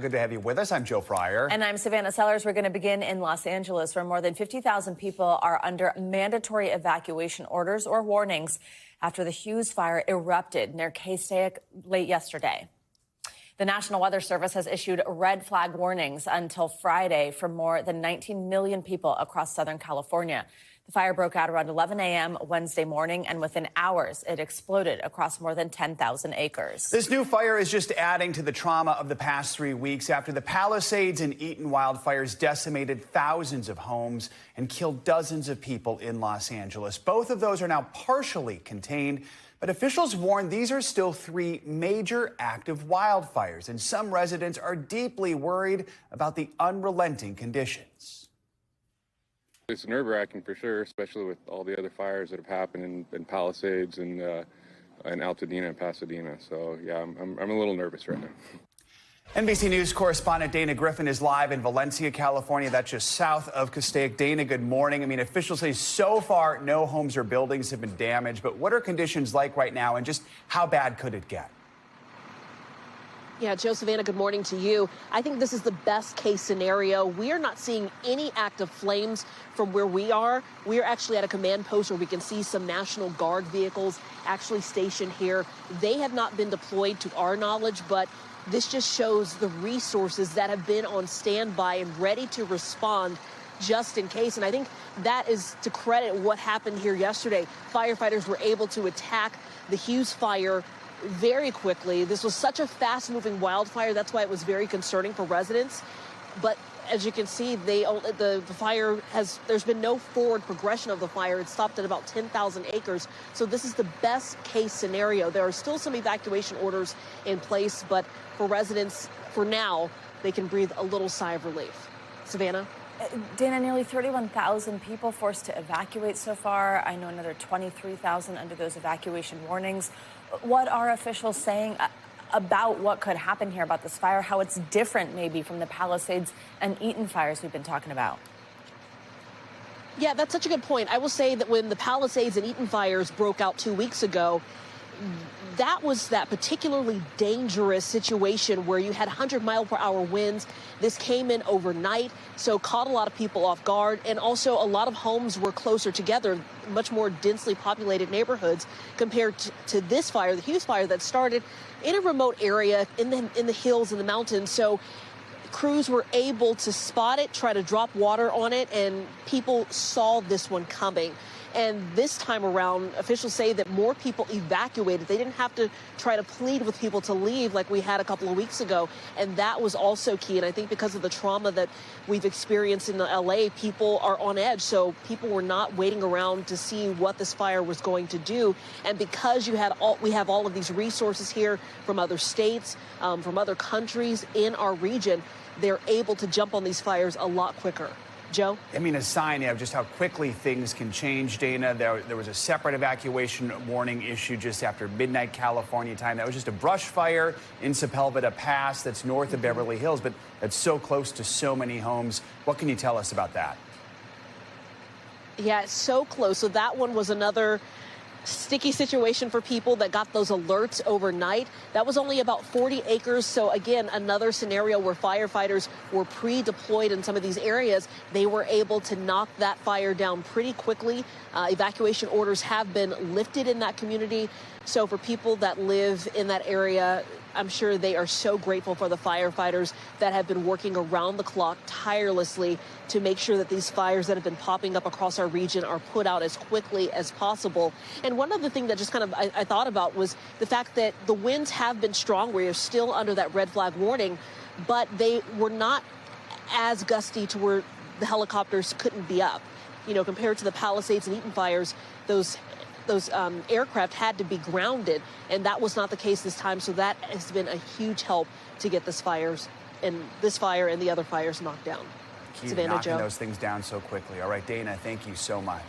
Good to have you with us. I'm Joe Fryer. And I'm Savannah Sellers. We're going to begin in Los Angeles, where more than 50,000 people are under mandatory evacuation orders or warnings after the Hughes fire erupted near K-State late yesterday. The National Weather Service has issued red flag warnings until Friday for more than 19 million people across Southern California. The fire broke out around 11 a.m. Wednesday morning, and within hours, it exploded across more than 10,000 acres. This new fire is just adding to the trauma of the past 3 weeks after the Palisades and Eaton wildfires decimated thousands of homes and killed dozens of people in Los Angeles. Both of those are now partially contained, but officials warn these are still 3 major active wildfires, and some residents are deeply worried about the unrelenting conditions. It's nerve-wracking for sure, especially with all the other fires that have happened in Palisades and Altadena and Pasadena. So, yeah, I'm a little nervous right now. NBC News correspondent Dana Griffin is live in Valencia, California. That's just south of Castaic. Dana, good morning. I mean, officials say so far no homes or buildings have been damaged, but what are conditions like right now, and just how bad could it get? Yeah, Joe, Savannah, good morning to you. I think this is the best case scenario. We are not seeing any active flames from where we are. We are actually at a command post where we can see some National Guard vehicles actually stationed here. They have not been deployed to our knowledge, but this just shows the resources that have been on standby and ready to respond just in case. And I think that is to credit what happened here yesterday. Firefighters were able to attack the Hughes fire very quickly. This was such a fast-moving wildfire. That's why it was very concerning for residents. But as you can see, the fire there's been no forward progression of the fire. It stopped at about 10,000 acres. So this is the best case scenario. There are still some evacuation orders in place, but for residents, for now, they can breathe a little sigh of relief. Savannah? Dana, nearly 31,000 people forced to evacuate so far. I know another 23,000 under those evacuation warnings. What are officials saying about what could happen here about this fire, how it's different maybe from the Palisades and Eaton fires we've been talking about? Yeah, that's such a good point. I will say that when the Palisades and Eaton fires broke out 2 weeks ago, that was that particularly dangerous situation where you had 100-mile-per-hour winds. This came in overnight, so caught a lot of people off guard. And also a lot of homes were closer together, much more densely populated neighborhoods compared to this fire, the Hughes fire that started in a remote area in the hills and the mountains. So crews were able to spot it, try to drop water on it, and people saw this one coming. And this time around, officials say that more people evacuated. They didn't have to try to plead with people to leave like we had a couple of weeks ago. And that was also key. And I think because of the trauma that we've experienced in LA, people are on edge. So people were not waiting around to see what this fire was going to do. And because we have all of these resources here from other states, from other countries in our region, they're able to jump on these fires a lot quicker. Joe? I mean, a sign of just how quickly things can change, Dana. There was a separate evacuation warning issued just after midnight California time. That was just a brush fire in Sepulveda Pass that's north of Beverly Hills, but that's so close to so many homes. What can you tell us about that? Yeah, it's so close. So that one was another sticky situation for people that got those alerts overnight. That was only about 40 acres. So again, another scenario where firefighters were pre-deployed in some of these areas. They were able to knock that fire down pretty quickly. Evacuation orders have been lifted in that community. So for people that live in that area, I'm sure they are so grateful for the firefighters that have been working around the clock tirelessly to make sure that these fires that have been popping up across our region are put out as quickly as possible. And one other thing that just kind of I thought about was the fact that the winds have been strong. We are still under that red flag warning, but they were not as gusty to where the helicopters couldn't be up. You know, compared to the Palisades and Eaton fires, those aircraft had to be grounded, and that was not the case this time. So that has been a huge help to get this fire and the other fires knocked down. Keep knocking those things down so quickly. All right, Dana, thank you so much.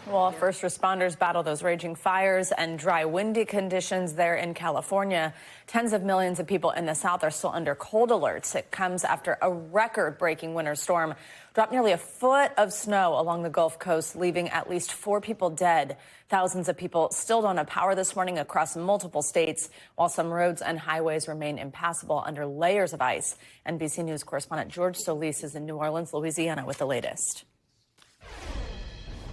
Well, first responders battle those raging fires and dry, windy conditions there in California. Tens of millions of people in the South are still under cold alerts. It comes after a record-breaking winter storm dropped nearly a foot of snow along the Gulf Coast, leaving at least 4 people dead. Thousands of people still don't have power this morning across multiple states, while some roads and highways remain impassable under layers of ice. NBC News correspondent George Solis is in New Orleans, Louisiana, with the latest.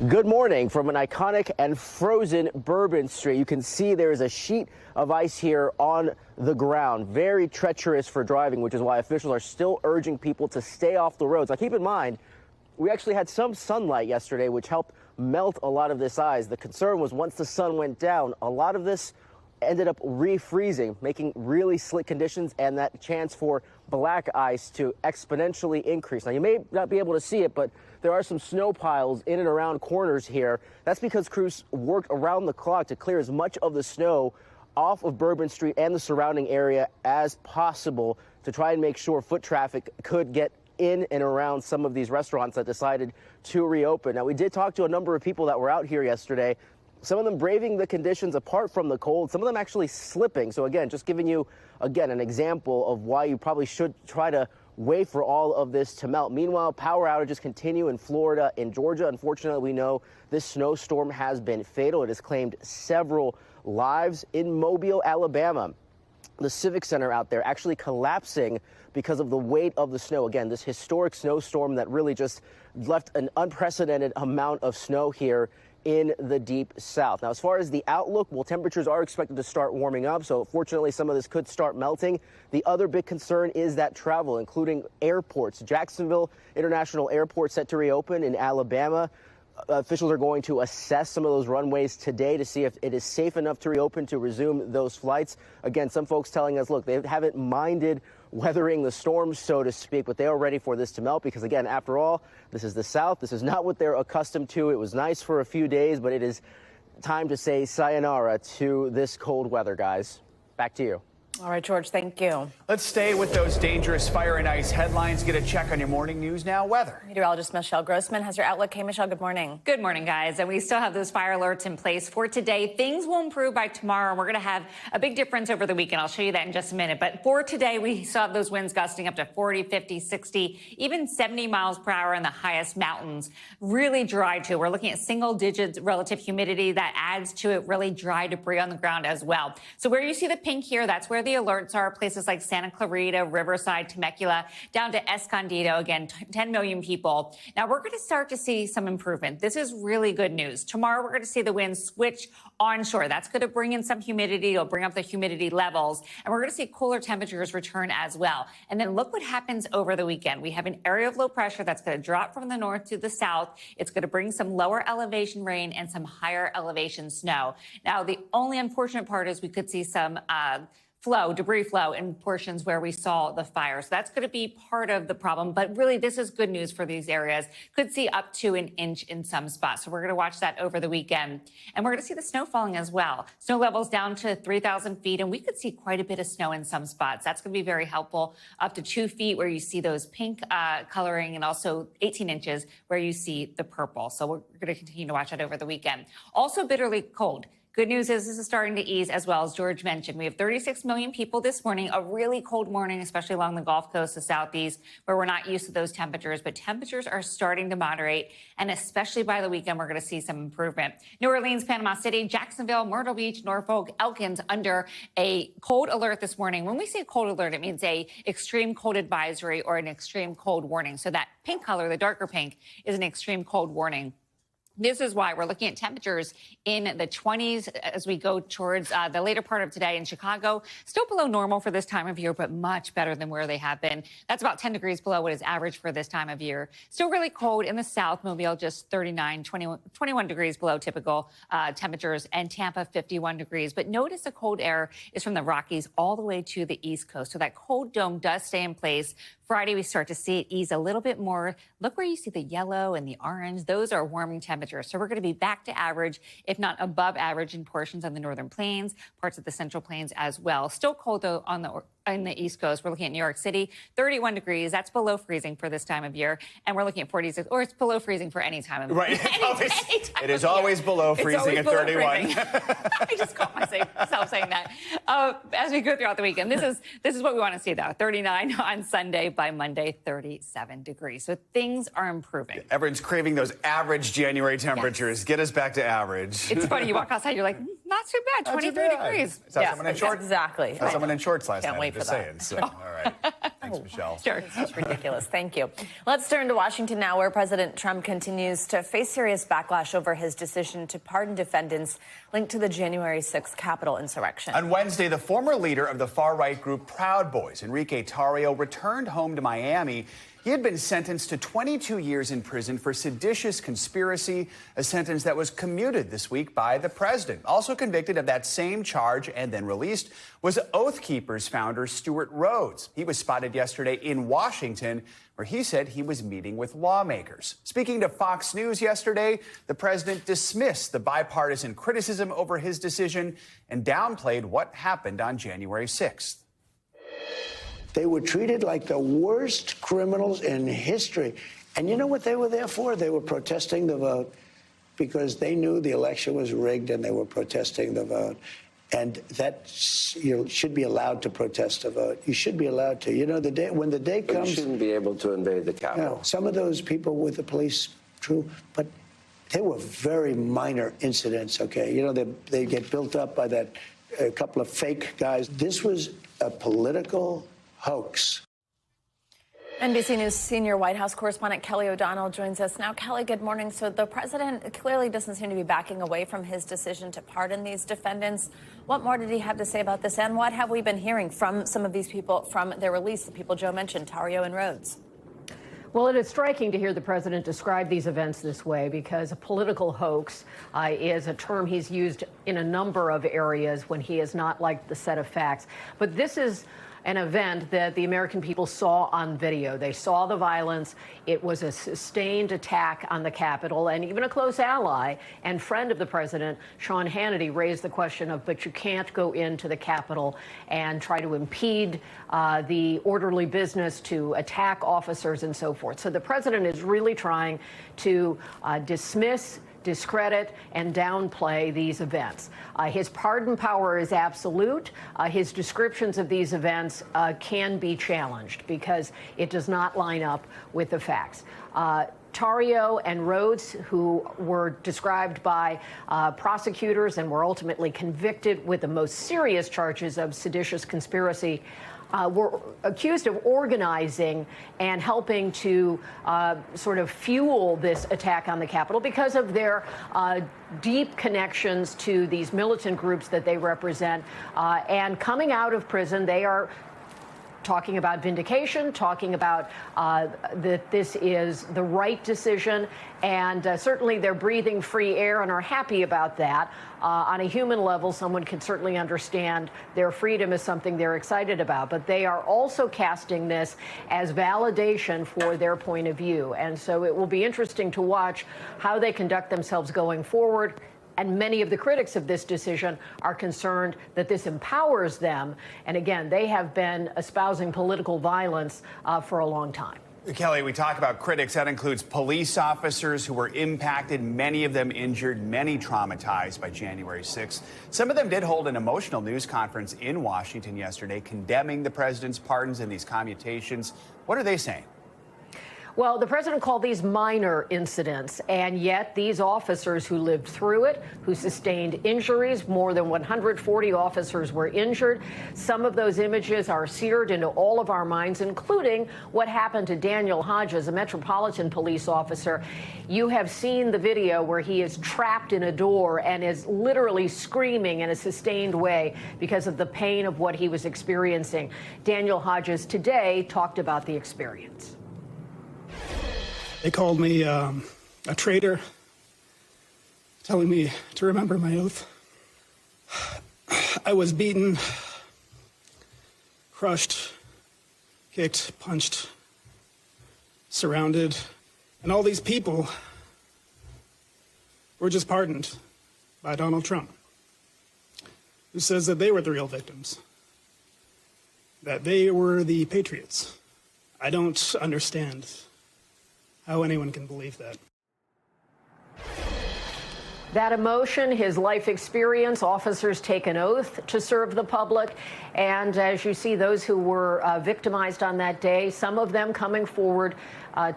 Good morning from an iconic and frozen Bourbon Street. You can see there is a sheet of ice here on the ground. Very treacherous for driving, which is why officials are still urging people to stay off the roads. Now, keep in mind, we actually had some sunlight yesterday, which helped melt a lot of this ice. The concern was once the sun went down, a lot of this ended up refreezing, making really slick conditions and that chance for black ice to exponentially increase. Now, you may not be able to see it, but there are some snow piles in and around corners here. That's because crews worked around the clock to clear as much of the snow off of Bourbon Street and the surrounding area as possible to try and make sure foot traffic could get in and around some of these restaurants that decided to reopen. Now, we did talk to a number of people that were out here yesterday. Some of them braving the conditions apart from the cold, some of them actually slipping. So again, just giving you, again, an example of why you probably should try to wait for all of this to melt. Meanwhile, power outages continue in Florida and Georgia. Unfortunately, we know this snowstorm has been fatal. It has claimed several lives. In Mobile, Alabama, the Civic Center out there actually collapsing because of the weight of the snow. Again, this historic snowstorm that really just left an unprecedented amount of snow here in the deep south. Now, as far as the outlook, well, temperatures are expected to start warming up, so fortunately some of this could start melting. The other big concern is that travel, including airports. Jacksonville International Airport set to reopen in Alabama. Officials are going to assess some of those runways today to see if it is safe enough to reopen to resume those flights. Again, some folks telling us, look, they haven't minded weathering the storm, so to speak, but they are ready for this to melt because, again, after all, this is the South. This is not what they're accustomed to. It was nice for a few days, but it is time to say sayonara to this cold weather, guys. Back to you. All right, George, thank you. Let's stay with those dangerous fire and ice headlines. Get a check on your morning news now weather. Meteorologist Michelle Grossman has your outlook. Hey, Michelle, good morning. Good morning, guys. And we still have those fire alerts in place for today. Things will improve by tomorrow. We're going to have a big difference over the weekend. I'll show you that in just a minute. But for today, we saw those winds gusting up to 40, 50, 60, even 70 miles per hour in the highest mountains. Really dry, too. We're looking at single digits relative humidity. That adds to it really dry debris on the ground as well. So where you see the pink here, that's where the alerts are. Places like Santa Clarita, Riverside, Temecula, down to Escondido. Again, 10 million people. Now, we're going to start to see some improvement. This is really good news. Tomorrow, we're going to see the winds switch onshore. That's going to bring in some humidity. It'll bring up the humidity levels. And we're going to see cooler temperatures return as well. And then look what happens over the weekend. We have an area of low pressure that's going to drop from the north to the south. It's going to bring some lower elevation rain and some higher elevation snow. Now, the only unfortunate part is we could see some debris flow in portions where we saw the fire. So that's going to be part of the problem. But really, this is good news for these areas. Could see up to an inch in some spots. So we're going to watch that over the weekend. And we're going to see the snow falling as well. Snow levels down to 3,000 feet. And we could see quite a bit of snow in some spots. That's going to be very helpful. Up to 2 feet where you see those pink coloring, and also 18 inches where you see the purple. So we're going to continue to watch that over the weekend. Also bitterly cold. Good news is this is starting to ease as well, as George mentioned. We have 36 million people this morning, a really cold morning, especially along the Gulf Coast, the Southeast, where we're not used to those temperatures. But temperatures are starting to moderate, and especially by the weekend, we're going to see some improvement. New Orleans, Panama City, Jacksonville, Myrtle Beach, Norfolk, Elkins under a cold alert this morning. When we say cold alert, it means a extreme cold advisory or an extreme cold warning. So that pink color, the darker pink, is an extreme cold warning. This is why we're looking at temperatures in the 20s as we go towards the later part of today in Chicago. Still below normal for this time of year, but much better than where they have been. That's about 10 degrees below what is average for this time of year. Still really cold in the South. Mobile just 39, 21 degrees below typical temperatures, and Tampa 51 degrees. But notice the cold air is from the Rockies all the way to the East Coast. So that cold dome does stay in place. Friday, we start to see it ease a little bit more. Look where you see the yellow and the orange. Those are warming temperatures. So we're going to be back to average, if not above average, in portions of the northern plains, parts of the central plains as well. Still cold, though, on the in the East Coast. We're looking at New York City, 31 degrees. That's below freezing for this time of year. And we're looking at 46, or it's below freezing for any time of year. Right. It is always below freezing at 31. I just caught myself saying that. As we go throughout the weekend, this is what we want to see, though. 39 on Sunday, by Monday, 37 degrees. So things are improving. Everyone's craving those average January temperatures. Yes. Get us back to average. It's funny. You walk outside, you're like, not too bad, 23 degrees. Saw someone in shorts. Exactly. Saw someone in shorts last night. Can't wait for that. So, all right. Thanks, Michelle. Sure. It's ridiculous. Thank you. Let's turn to Washington now, where President Trump continues to face serious backlash over his decision to pardon defendants linked to the January 6th Capitol insurrection. On Wednesday, the former leader of the far-right group Proud Boys, Enrique Tarrio, returned home to Miami. He had been sentenced to 22 years in prison for seditious conspiracy, a sentence that was commuted this week by the president. Also convicted of that same charge and then released was Oath Keepers founder Stewart Rhodes. He was spotted yesterday in Washington, where he said he was meeting with lawmakers. Speaking to Fox News yesterday, the president dismissed the bipartisan criticism over his decision and downplayed what happened on January 6th. They were treated like the worst criminals in history. And you know what they were there for? They were protesting the vote because they knew the election was rigged and they were protesting the vote. And that you should be allowed to protest a vote. You should be allowed to. You know, when the day comes... But you shouldn't be able to invade the Capitol. No, some of those people with the police, true, but they were very minor incidents, okay? You know, they get built up by a couple of fake guys. This was a political hoax. NBC News senior White House correspondent Kelly O'Donnell joins us now. Kelly, good morning. So the president clearly doesn't seem to be backing away from his decision to pardon these defendants. What more did he have to say about this? And what have we been hearing from some of these people from their release, the people Joe mentioned, Tarrio and Rhodes? Well, it is striking to hear the president describe these events this way, because a political hoax is a term he's used in a number of areas when he has not liked the set of facts. But this is an event that the American people saw on video. They saw the violence. It was a sustained attack on the Capitol, and even a close ally and friend of the president, Sean Hannity, raised the question of, but you can't go into the Capitol and try to impede the orderly business, to attack officers and so forth. So the president is really trying to discredit and downplay these events. His pardon power is absolute. His descriptions of these events can be challenged because it does not line up with the facts. Tarrio and Rhodes, who were described by prosecutors and were ultimately convicted with the most serious charges of seditious conspiracy, were accused of organizing and helping to sort of fuel this attack on the Capitol because of their deep connections to these militant groups that they represent. And coming out of prison, they are talking about vindication, talking about that this is the right decision, and certainly they're breathing free air and are happy about that. On a human level, someone can certainly understand their freedom is something they're excited about, but they are also casting this as validation for their point of view. And so it will be interesting to watch how they conduct themselves going forward. And many of the critics of this decision are concerned that this empowers them. And again, they have been espousing political violence for a long time. Kelly, we talk about critics. That includes police officers who were impacted, many of them injured, many traumatized by January 6th. Some of them did hold an emotional news conference in Washington yesterday, condemning the president's pardons and these commutations. What are they saying? Well, the president called these minor incidents, and yet these officers who lived through it, who sustained injuries, more than 140 officers were injured. Some of those images are seared into all of our minds, including what happened to Daniel Hodges, a Metropolitan Police officer. You have seen the video where he is trapped in a door and is literally screaming in a sustained way because of the pain of what he was experiencing. Daniel Hodges today talked about the experience. They called me a traitor, telling me to remember my oath. I was beaten, crushed, kicked, punched, surrounded, and all these people were just pardoned by Donald Trump, who says that they were the real victims. that they were the patriots. I don't understand how anyone can believe that. That emotion, his life experience, officers take an oath to serve the public. And as you see, those who were victimized on that day, some of them coming forward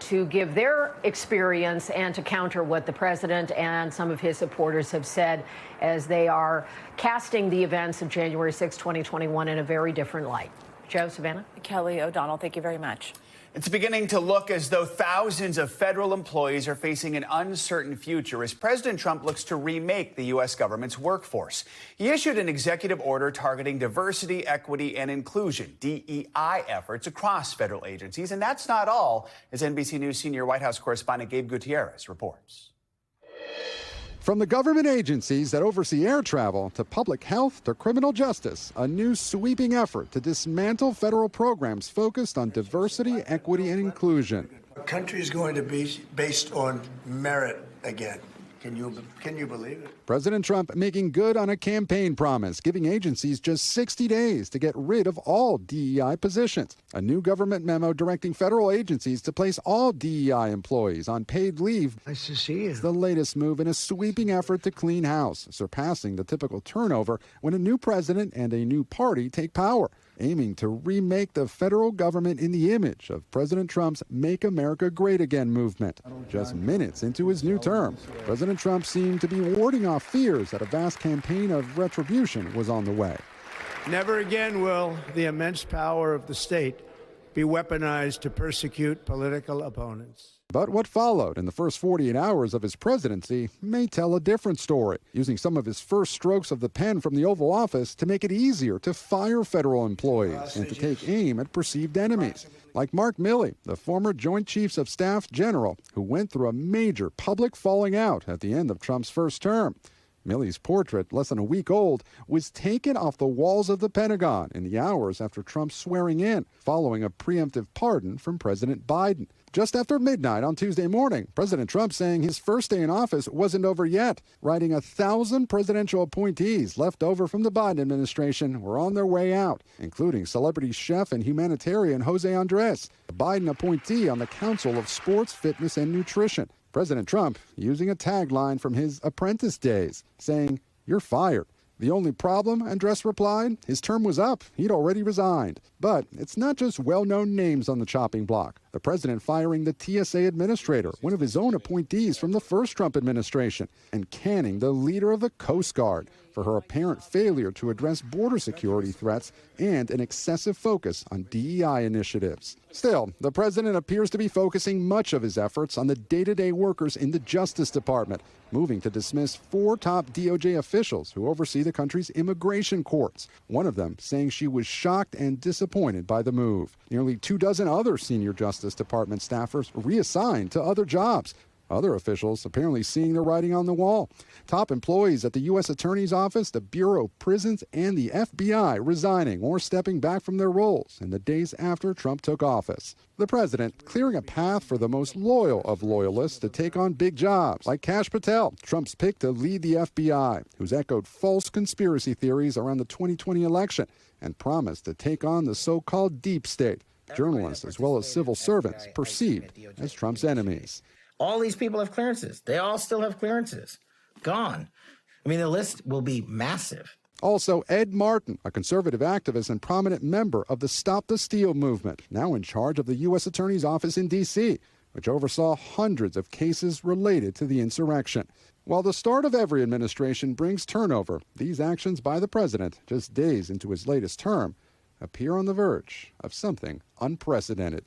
to give their experience and to counter what the president and some of his supporters have said as they are casting the events of January 6, 2021 in a very different light. Joe, Savannah? Kelly O'Donnell, thank you very much. It's beginning to look as though thousands of federal employees are facing an uncertain future as President Trump looks to remake the U.S. government's workforce. He issued an executive order targeting diversity, equity, and inclusion, DEI efforts across federal agencies. And that's not all, as NBC News senior White House correspondent Gabe Gutierrez reports. From the government agencies that oversee air travel to public health to criminal justice, a new sweeping effort to dismantle federal programs focused on diversity, equity, and inclusion. Our country is going to be based on merit again. Can you believe it? President Trump making good on a campaign promise, giving agencies just 60 days to get rid of all DEI positions. A new government memo directing federal agencies to place all DEI employees on paid leave. Nice to see you. It's the latest move in a sweeping effort to clean house, surpassing the typical turnover when a new president and a new party take power, aiming to remake the federal government in the image of President Trump's Make America Great Again movement. Just minutes into his new term, President Trump seemed to be warding off fears that a vast campaign of retribution was on the way. Never again will the immense power of the state be weaponized to persecute political opponents. But what followed in the first 48 hours of his presidency may tell a different story, using some of his first strokes of the pen from the Oval Office to make it easier to fire federal employees and to take aim at perceived enemies, like Mark Milley, the former Joint Chiefs of Staff general who went through a major public falling out at the end of Trump's first term. Milley's portrait, less than a week old, was taken off the walls of the Pentagon in the hours after Trump's swearing in, following a preemptive pardon from President Biden. Just after midnight on Tuesday morning, President Trump saying his first day in office wasn't over yet, writing 1,000 presidential appointees left over from the Biden administration were on their way out, including celebrity chef and humanitarian Jose Andres, a Biden appointee on the Council of Sports, Fitness, and Nutrition. President Trump using a tagline from his apprentice days, saying, "You're fired." The only problem, Andres replied, his term was up. He'd already resigned. But it's not just well-known names on the chopping block. The president firing the TSA administrator, one of his own appointees from the first Trump administration, and canning the leader of the Coast Guard for her apparent failure to address border security threats and an excessive focus on DEI initiatives. Still, the president appears to be focusing much of his efforts on the day-to-day workers in the Justice Department, moving to dismiss 4 top DOJ officials who oversee the country's immigration courts, one of them saying she was shocked and disappointed by the move. Nearly 24 other senior Justice Department staffers reassigned to other jobs. Other officials apparently seeing the writing on the wall. Top employees at the U.S. Attorney's Office, the Bureau of Prisons, and the FBI resigning or stepping back from their roles in the days after Trump took office. The president clearing a path for the most loyal of loyalists to take on big jobs, like Kash Patel, Trump's pick to lead the FBI, who's echoed false conspiracy theories around the 2020 election and promised to take on the so-called deep state, journalists as well as civil servants perceived as Trump's enemies. All these people have clearances. They all still have clearances. Gone. I mean, the list will be massive. Also, Ed Martin, a conservative activist and prominent member of the Stop the Steal movement, now in charge of the U.S. Attorney's Office in D.C., which oversaw hundreds of cases related to the insurrection. While the start of every administration brings turnover, these actions by the president, just days into his latest term, appear on the verge of something unprecedented.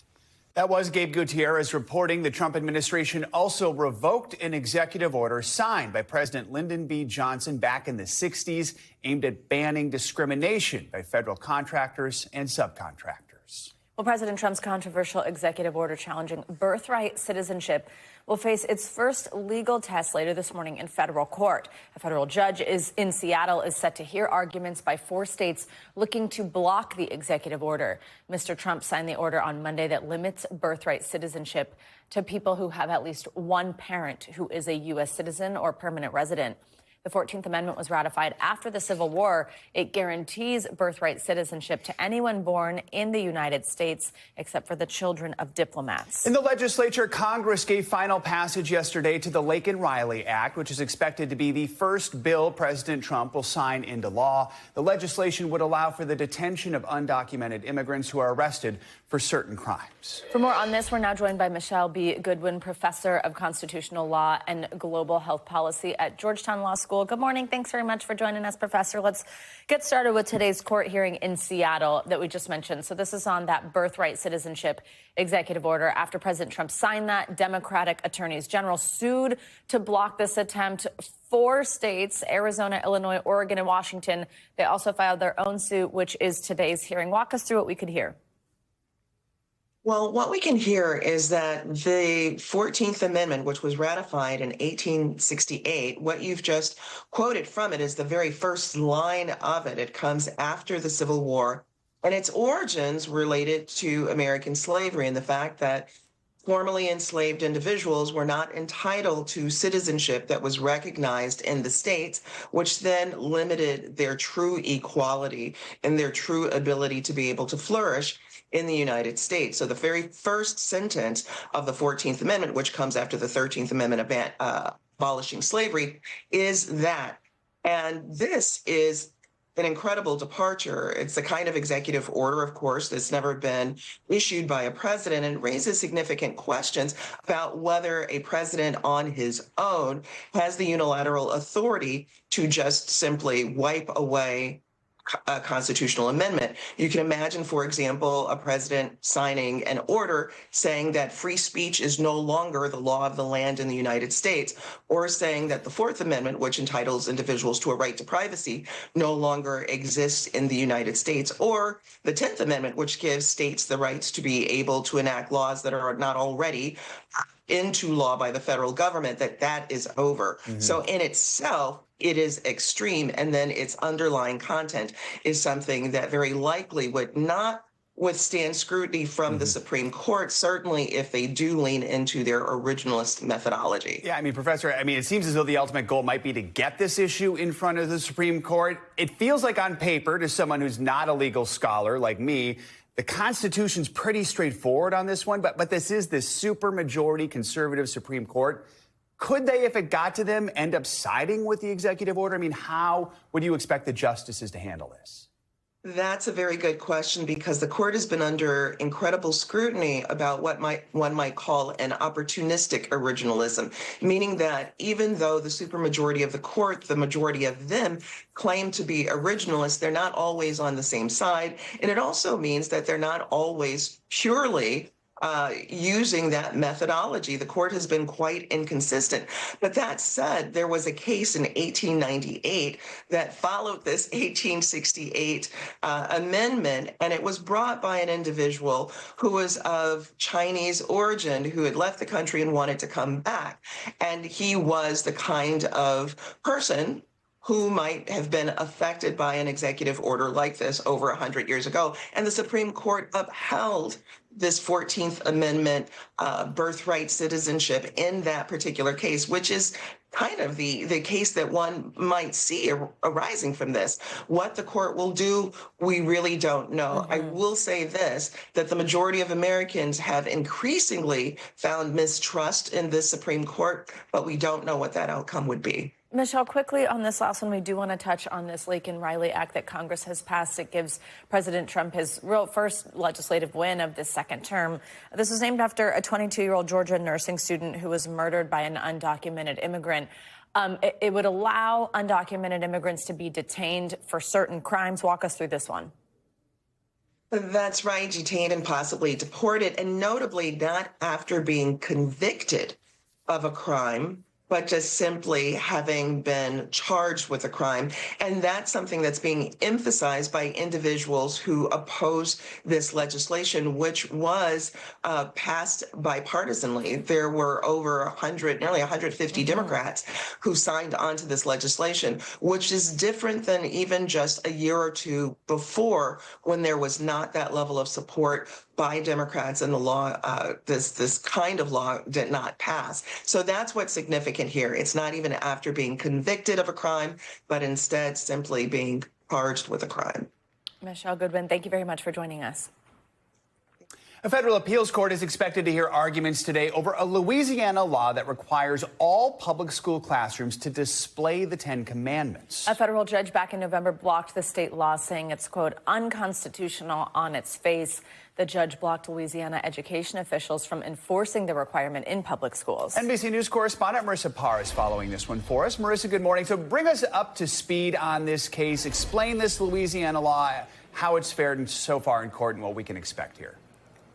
That was Gabe Gutierrez reporting the Trump administration also revoked an executive order signed by President Lyndon B. Johnson back in the 60s aimed at banning discrimination by federal contractors and subcontractors. Well, President Trump's controversial executive order challenging birthright citizenship will face its first legal test later this morning in federal court. A federal judge in Seattle is set to hear arguments by 4 states looking to block the executive order. Mr. Trump signed the order on Monday that limits birthright citizenship to people who have at least one parent who is a U.S. citizen or permanent resident. The 14th Amendment was ratified after the Civil War. It guarantees birthright citizenship to anyone born in the United States, except for the children of diplomats. In the legislature, Congress gave final passage yesterday to the Laken-Riley Act, which is expected to be the first bill President Trump will sign into law. The legislation would allow for the detention of undocumented immigrants who are arrested for certain crimes. For more on this, we're now joined by Michelle B. Goodwin, professor of constitutional law and global health policy at Georgetown Law School. Good morning. Thanks very much for joining us, Professor. Let's get started with today's court hearing in Seattle that we just mentioned. So this is on that birthright citizenship executive order. After President Trump signed that, Democratic attorneys general sued to block this attempt. 4 states, Arizona, Illinois, Oregon, and Washington, they also filed their own suit, which is today's hearing. Walk us through what we could hear. Well, what we can hear is that the 14th Amendment, which was ratified in 1868, what you've just quoted from it is the very first line of it. It comes after the Civil War, and its origins related to American slavery and the fact that formerly enslaved individuals were not entitled to citizenship that was recognized in the states, which then limited their true equality and their true ability to be able to flourish in the United States. So the very first sentence of the 14th Amendment, which comes after the 13th Amendment abolishing slavery, is that. And this is an incredible departure. It's the kind of executive order, of course, that's never been issued by a president, and raises significant questions about whether a president on his own has the unilateral authority to just simply wipe away a constitutional amendment. You can imagine, for example, a president signing an order saying that free speech is no longer the law of the land in the United States, or saying that the 4th Amendment, which entitles individuals to a right to privacy, no longer exists in the United States, or the 10th Amendment, which gives states the rights to be able to enact laws that are not already into law by the federal government, that is over. So in itself, it is extreme, and then its underlying content is something that very likely would not withstand scrutiny from the Supreme Court, certainly if they do lean into their originalist methodology. Yeah, I mean, Professor, it seems as though the ultimate goal might be to get this issue in front of the Supreme Court. It feels like on paper, to someone who's not a legal scholar like me, the Constitution's pretty straightforward on this one, but this is this supermajority conservative Supreme Court. Could they, if it got to them, end up siding with the executive order? I mean, how would you expect the justices to handle this? That's a very good question, because the court has been under incredible scrutiny about what one might call an opportunistic originalism, meaning that even though the supermajority of the court, the majority of them, claim to be originalists, they're not always on the same side. And it also means that they're not always purely using that methodology. The court has been quite inconsistent. But that said, there was a case in 1898 that followed this 1868 amendment, and it was brought by an individual who was of Chinese origin, who had left the country and wanted to come back. And he was the kind of person who might have been affected by an executive order like this over 100 years ago. And the Supreme Court upheld this 14th Amendment birthright citizenship in that particular case, which is kind of the case that one might see arising from this. What the court will do, we really don't know. I will say this, that the majority of Americans have increasingly found mistrust in this Supreme Court, but we don't know what that outcome would be. Michelle, quickly on this last one, we do want to touch on this Laken-Riley Act that Congress has passed. It gives President Trump his real first legislative win of this second term. This was named after a 22-year-old Georgia nursing student who was murdered by an undocumented immigrant. It would allow undocumented immigrants to be detained for certain crimes. Walk us through this one. That's right, detained and possibly deported, and notably not after being convicted of a crime, but just simply having been charged with a crime. And that's something that's being emphasized by individuals who oppose this legislation, which was passed bipartisanly. There were over 100, nearly 150 Democrats who signed on to this legislation, which is different than even just a year or two before, when there was not that level of support by Democrats, and the law, this kind of law did not pass. So that's what's significant here. It's not even after being convicted of a crime, but instead simply being charged with a crime. Michelle Goodwin, thank you very much for joining us. A federal appeals court is expected to hear arguments today over a Louisiana law that requires all public school classrooms to display the Ten Commandments. A federal judge back in November blocked the state law, saying it's, quote, unconstitutional on its face. The judge blocked Louisiana education officials from enforcing the requirement in public schools. NBC News correspondent Marissa Parr is following this one for us. Marissa, good morning. So bring us up to speed on this case. Explain this Louisiana law, how it's fared so far in court, and what we can expect here.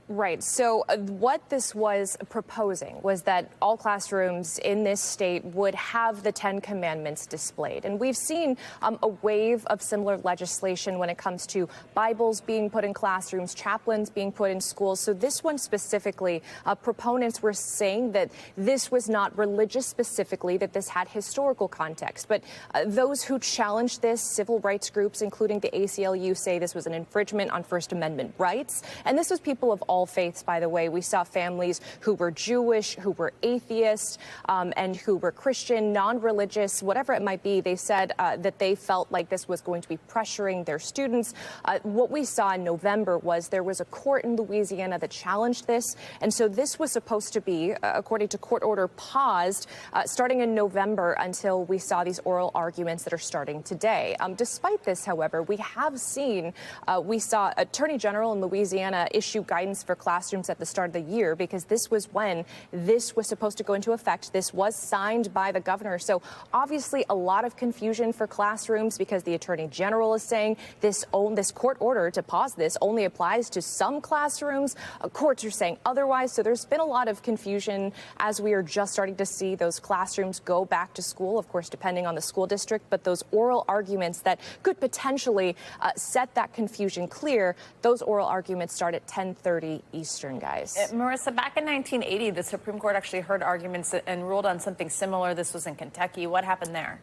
Right. So what this was proposing was that all classrooms in this state would have the Ten Commandments displayed. And we've seen a wave of similar legislation when it comes to Bibles being put in classrooms, chaplains being put in schools. So this one specifically, proponents were saying that this was not religious specifically, that this had historical context. But those who challenged this, civil rights groups, including the ACLU, say this was an infringement on First Amendment rights. And this was people of all faiths, by the way. We saw families who were Jewish, who were atheists, and who were Christian, non-religious, whatever it might be. They said that they felt like this was going to be pressuring their students. What we saw in November was there was a court in Louisiana that challenged this. And so this was supposed to be, according to court order, paused starting in November until we saw these oral arguments that are starting today. Despite this, however, we have seen, we saw Attorney General in Louisiana issue guidance for classrooms at the start of the year, because this was when this was supposed to go into effect. This was signed by the governor. So obviously a lot of confusion for classrooms, because the Attorney General is saying this court order to pause this only applies to some classrooms. Courts are saying otherwise. So there's been a lot of confusion as we are just starting to see those classrooms go back to school, of course, depending on the school district. But those oral arguments that could potentially set that confusion clear, those oral arguments start at 10:30 Eastern, guys. Marissa, back in 1980, the Supreme Court actually heard arguments and ruled on something similar. This was in Kentucky. What happened there?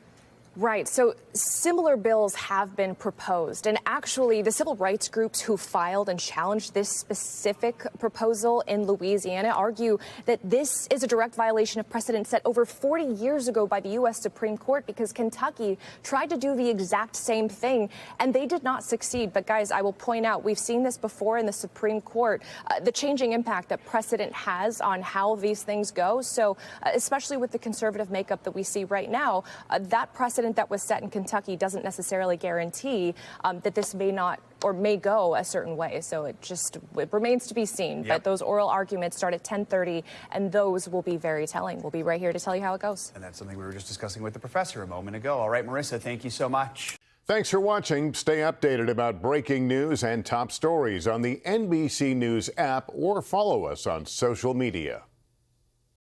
Right. So similar bills have been proposed. And actually, the civil rights groups who filed and challenged this specific proposal in Louisiana argue that this is a direct violation of precedent set over 40 years ago by the U.S. Supreme Court, because Kentucky tried to do the exact same thing and they did not succeed. But guys, I will point out, we've seen this before in the Supreme Court, the changing impact that precedent has on how these things go. So especially with the conservative makeup that we see right now, that precedent that was set in Kentucky doesn't necessarily guarantee that this may not or may go a certain way. So it remains to be seen. Yep. But those oral arguments start at 10:30, and those will be very telling. We'll be right here to tell you how it goes. And that's something we were just discussing with the professor a moment ago. All right, Marissa, thank you so much. Thanks for watching. Stay updated about breaking news and top stories on the NBC News app, or follow us on social media.